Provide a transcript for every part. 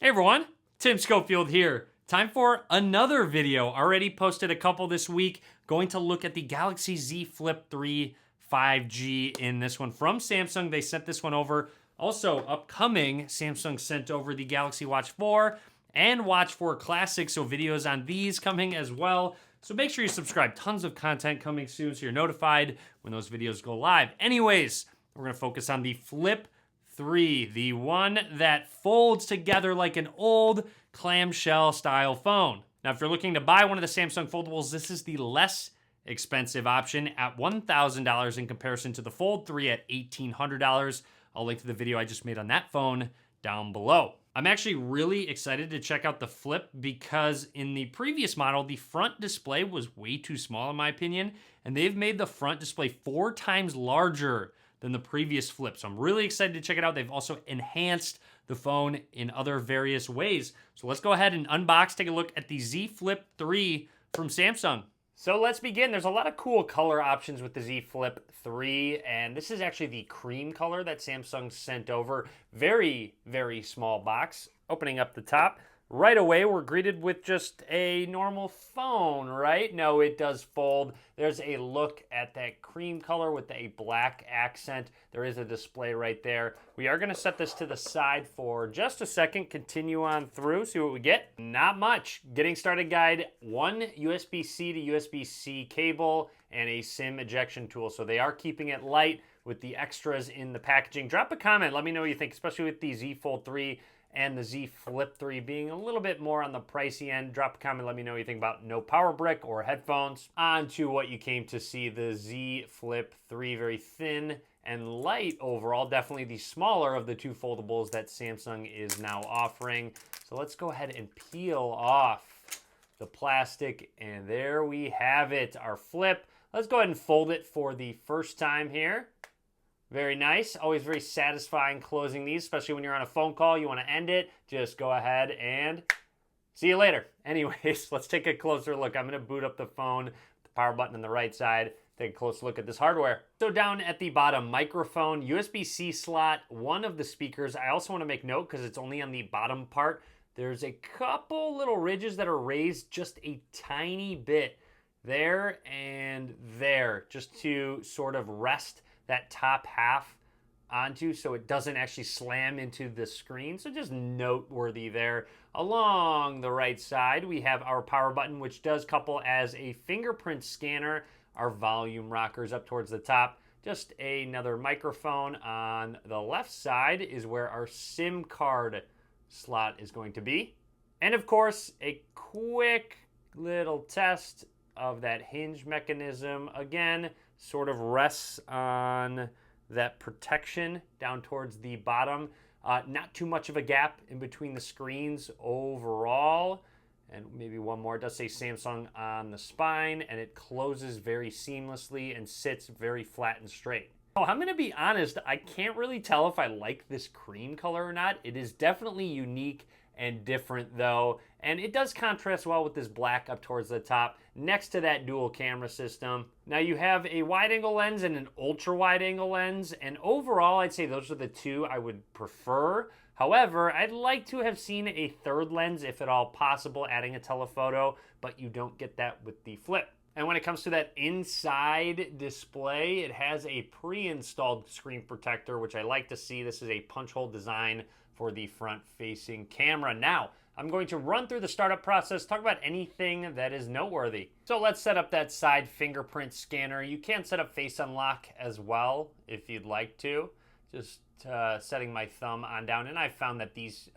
Hey everyone, Tim Schofield here. Time for another video. Already posted a couple this week. Going to look at the Galaxy Z Flip 3 5G in this one from Samsung. They sent this one over. Also upcoming, Samsung sent over the Galaxy Watch 4 and Watch 4 Classic. So videos on these coming as well. So make sure you subscribe. Tons of content coming soon so you're notified when those videos go live. Anyways, we're gonna focus on the Flip 3, the one that folds together like an old clamshell style phone. Now, if you're looking to buy one of the Samsung foldables, this is the less expensive option at $1,000 in comparison to the Fold 3 at $1,800. I'll link to the video I just made on that phone down below. I'm actually really excited to check out the Flip because in the previous model, the front display was way too small in my opinion, and they've made the front display 4 times larger than the previous Flip. So I'm really excited to check it out. They've also enhanced the phone in other various ways. So let's go ahead and unbox, take a look at the Z Flip 3 from Samsung. So let's begin. There's a lot of cool color options with the Z Flip 3, and this is actually the cream color that Samsung sent over. Very, very small box. Opening up the top, right away we're greeted with just a normal phone, right? No, it does fold. There's a look at that cream color with a black accent. There is a display right there. We are gonna set this to the side for just a second, continue on through, see what we get. Not much. Getting started guide, 1 USB-C to USB-C cable and a SIM ejection tool. So they are keeping it light with the extras in the packaging. Drop a comment, let me know what you think, especially with the Z Fold 3 and the Z Flip 3 being a little bit more on the pricey end. Drop a comment, let me know what you think about no power brick or headphones. On to what you came to see, the Z Flip 3, very thin and light overall. Definitely the smaller of the two foldables that Samsung is now offering. So let's go ahead and peel off the plastic, and there we have it, our Flip. Let's go ahead and fold it for the first time here. Very nice. Always very satisfying closing these, especially when you're on a phone call. You want to end it, just go ahead and see you later. Anyways, let's take a closer look. I'm going to boot up the phone, the power button on the right side, take a close look at this hardware. So down at the bottom, microphone, USB-C slot, one of the speakers. I also want to make note, because it's only on the bottom part, there's a couple little ridges that are raised just a tiny bit there and there, just to sort of rest that top half onto so it doesn't actually slam into the screen. So just noteworthy there. Along the right side, we have our power button, which does couple as a fingerprint scanner. Our volume rockers up towards the top. Just another microphone. On the left side is where our SIM card slot is going to be. And of course, a quick little test of that hinge mechanism. Again, sort of rests on that protection down towards the bottom. Not too much of a gap in between the screens overall. And maybe one more. It does say Samsung on the spine, and it closes very seamlessly and sits very flat and straight. Oh, I'm gonna be honest, I can't really tell if I like this cream color or not. It is definitely unique and different though, and it does contrast well with this black up towards the top next to that dual camera system. Now you have a wide angle lens and an ultra wide angle lens, and overall I'd say those are the two I would prefer. However, I'd like to have seen a third lens if at all possible, adding a telephoto, but you don't get that with the Flip. And when it comes to that inside display, it has a pre-installed screen protector, which I like to see. This is a punch hole design for the front-facing camera. Now, I'm going to run through the startup process, talk about anything that is noteworthy. So let's set up that side fingerprint scanner. You can set up face unlock as well if you'd like to. Just setting my thumb on down, and I found that these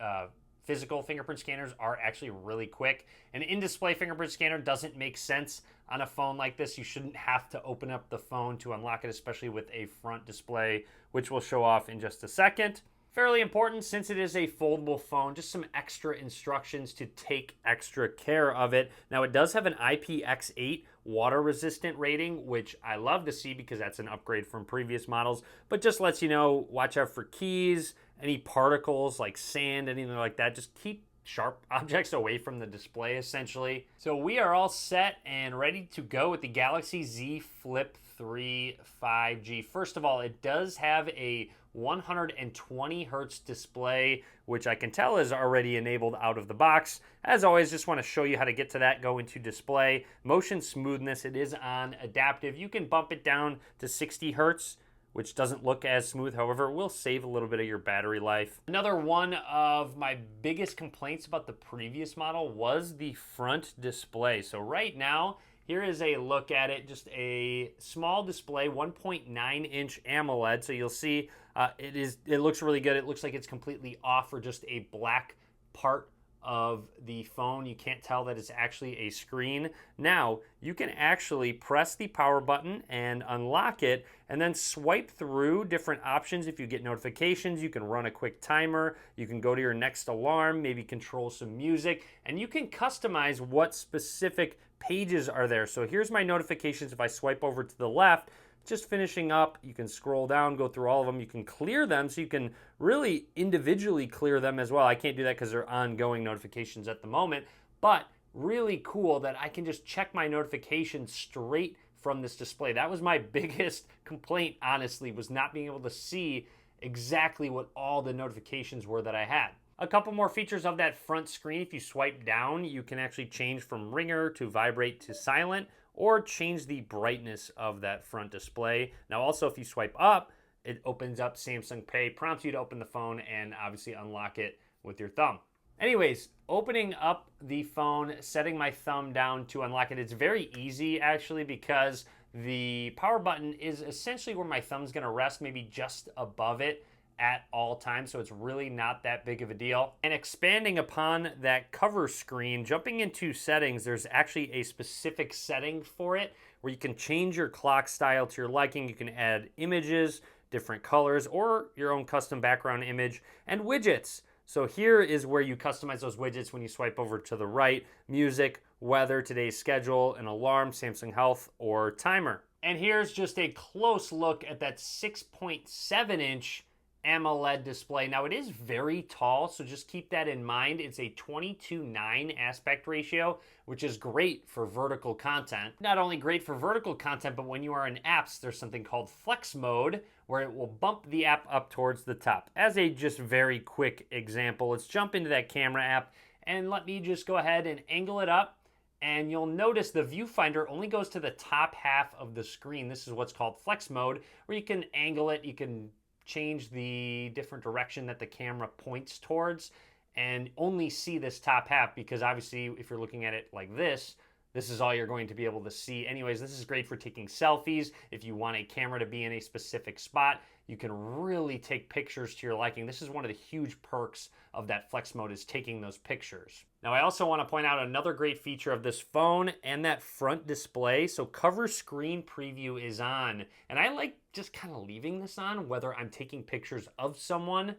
physical fingerprint scanners are actually really quick. An in-display fingerprint scanner doesn't make sense on a phone like this. You shouldn't have to open up the phone to unlock it, especially with a front display, which we'll show off in just a second. Fairly important since it is a foldable phone, just some extra instructions to take extra care of it. Now it does have an IPX8 water resistant rating, which I love to see because that's an upgrade from previous models, but just lets you know, watch out for keys, any particles like sand, anything like that. Just keep sharp objects away from the display, essentially. So we are all set and ready to go with the Galaxy Z Flip 3 5G. First of all, it does have a 120 hertz display, which I can tell is already enabled out of the box. As always, just want to show you how to get to that. Go into display, motion smoothness, it is on adaptive. You can bump it down to 60 hertz, which doesn't look as smooth. However, it will save a little bit of your battery life. Another one of my biggest complaints about the previous model was the front display. So right now, here is a look at it, just a small display, 1.9 inch AMOLED. So you'll see it looks really good. It looks like it's completely off for just a black part of the phone. You can't tell that it's actually a screen. Now, you can actually press the power button and unlock it, and then swipe through different options. If you get notifications, you can run a quick timer, you can go to your next alarm, maybe control some music, and you can customize what specific pages are there. So here's my notifications. If I swipe over to the left, just finishing up, you can scroll down, go through all of them. You can clear them, so you can really individually clear them as well. I can't do that because they're ongoing notifications at the moment, but really cool that I can just check my notifications straight from this display. That was my biggest complaint, honestly, was not being able to see exactly what all the notifications were that I had. A couple more features of that front screen. If you swipe down, you can actually change from ringer to vibrate to silent, or change the brightness of that front display. Now also, if you swipe up, it opens up Samsung Pay, prompts you to open the phone and obviously unlock it with your thumb. Anyways, opening up the phone, setting my thumb down to unlock it, it's very easy actually, because the power button is essentially where my thumb's gonna rest, maybe just above it at all times, so it's really not that big of a deal. And expanding upon that cover screen, jumping into settings, there's actually a specific setting for it where you can change your clock style to your liking. You can add images, different colors, or your own custom background image, and widgets. So here is where you customize those widgets when you swipe over to the right: music, weather, today's schedule, an alarm, Samsung Health, or timer. And here's just a close look at that 6.7 inch AMOLED display. Now it is very tall, so just keep that in mind. It's a 22:9 aspect ratio, which is great for vertical content. Not only great for vertical content, but when you are in apps, there's something called flex mode, where it will bump the app up towards the top. As a just very quick example, let's jump into that camera app, and let me just go ahead and angle it up. And you'll notice the viewfinder only goes to the top half of the screen. This is what's called flex mode, where you can angle it, you can change the different direction that the camera points towards, and only see this top half, because obviously if you're looking at it like this is all you're going to be able to see. Anyways, this is great for taking selfies. If you want a camera to be in a specific spot, you can really take pictures to your liking. This is one of the huge perks of that flex mode, is taking those pictures. Now, I also want to point out another great feature of this phone and that front display. So cover screen preview is on, and I like just kind of leaving this on whether I'm taking pictures of someone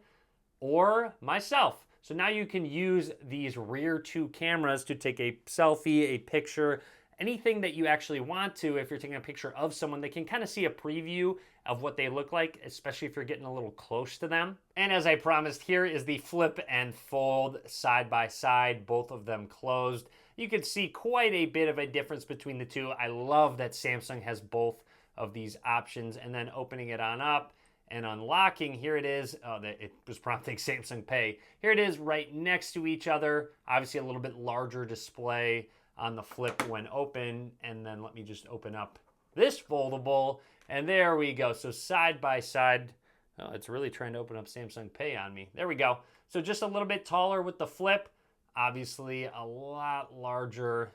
or myself. So now you can use these rear two cameras to take a selfie, a picture, anything that you actually want to. If you're taking a picture of someone, they can kind of see a preview of what they look like, especially if you're getting a little close to them. And as I promised, here is the flip and fold side by side, both of them closed. You can see quite a bit of a difference between the two. I love that Samsung has both of these options. And then opening it on up and unlocking, here it is. It was prompting Samsung Pay. Here it is right next to each other. Obviously a little bit larger display on the flip when open. And then let me just open up this foldable, and there we go. So side by side. Oh, it's really trying to open up Samsung Pay on me. There we go. So just a little bit taller with the flip. Obviously a lot larger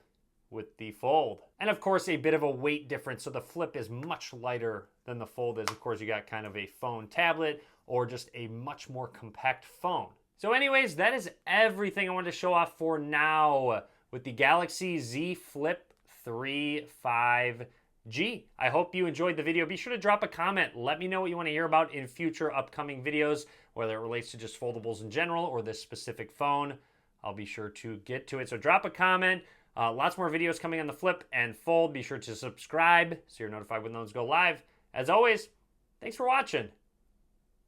with the fold. And of course, a bit of a weight difference. So the flip is much lighter than the fold is. Of course, you got kind of a phone tablet or just a much more compact phone. So anyways, that is everything I wanted to show off for now with the Galaxy Z Flip 3 5G. I hope you enjoyed the video. Be sure to drop a comment. Let me know what you want to hear about in future upcoming videos, whether it relates to just foldables in general or this specific phone. I'll be sure to get to it. So drop a comment. Lots more videos coming on the flip and fold. Be sure to subscribe so you're notified when those go live. As always, thanks for watching.